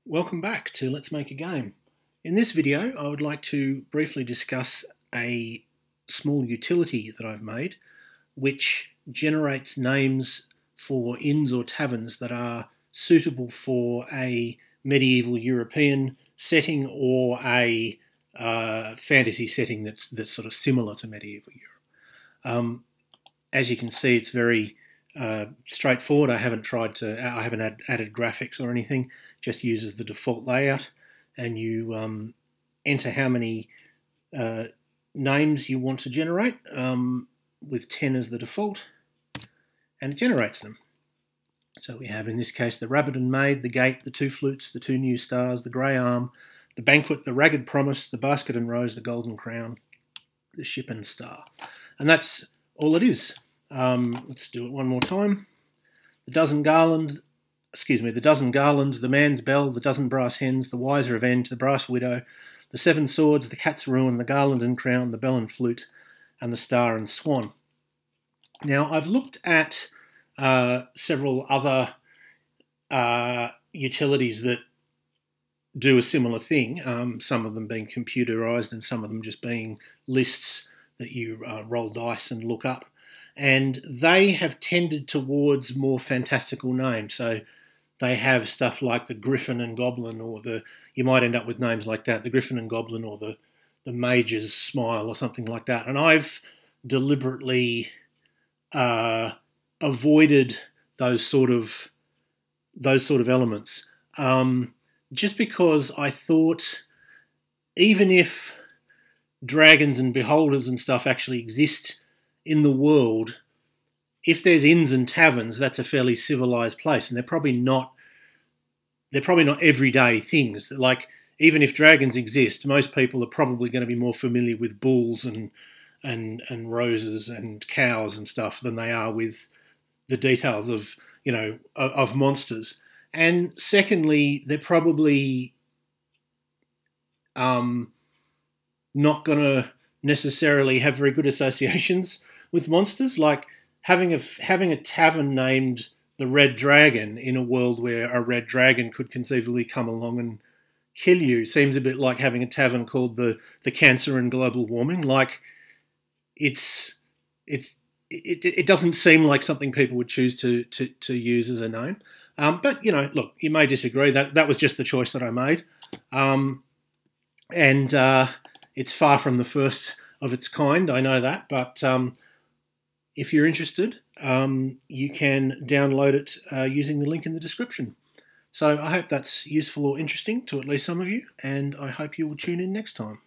Welcome back to Let's Make a Game. In this video I would like to briefly discuss a small utility that I've made which generates names for inns or taverns that are suitable for a medieval European setting or a fantasy setting that's sort of similar to medieval Europe. As you can see, it's very straightforward. I haven't added graphics or anything. Just uses the default layout, and you enter how many names you want to generate, with 10 as the default, and it generates them. So we have, in this case, the Rabbit and Maid, the Gate, the Two Flutes, the Two New Stars, the Grey Arm, the Banquet, the Ragged Promise, the Basket and Rose, the Golden Crown, the Ship and Star. And that's all it is. Let's do it one more time. The dozen garlands, the man's bell, the dozen brass hens, the wise revenge, the brass widow, the seven swords, the cat's ruin, the garland and crown, the bell and flute, and the star and swan. Now, I've looked at several other utilities that do a similar thing, some of them being computerized and some of them just being lists that you roll dice and look up. And they have tended towards more fantastical names. So they have stuff like the Griffin and Goblin, or you might end up with names like that, the Griffin and Goblin, or the Mage's Smile, or something like that. And I've deliberately avoided those sort of elements, just because I thought, even if dragons and beholders and stuff actually exist in the world, if there's inns and taverns, that's a fairly civilized place, and they're probably not everyday things. Like, even if dragons exist, most people are probably going to be more familiar with bulls and roses and cows and stuff than they are with the details of of monsters. And secondly, they're probably not going to necessarily have very good associations with monsters. Like having a tavern named the Red Dragon in a world where a red dragon could conceivably come along and kill you seems a bit like having a tavern called the Cancer and Global Warming. Like, it doesn't seem like something people would choose to use as a name. But look, you may disagree. That was just the choice that I made, and it's far from the first of its kind. I know that, but if you're interested, you can download it using the link in the description. So I hope that's useful or interesting to at least some of you, and I hope you will tune in next time.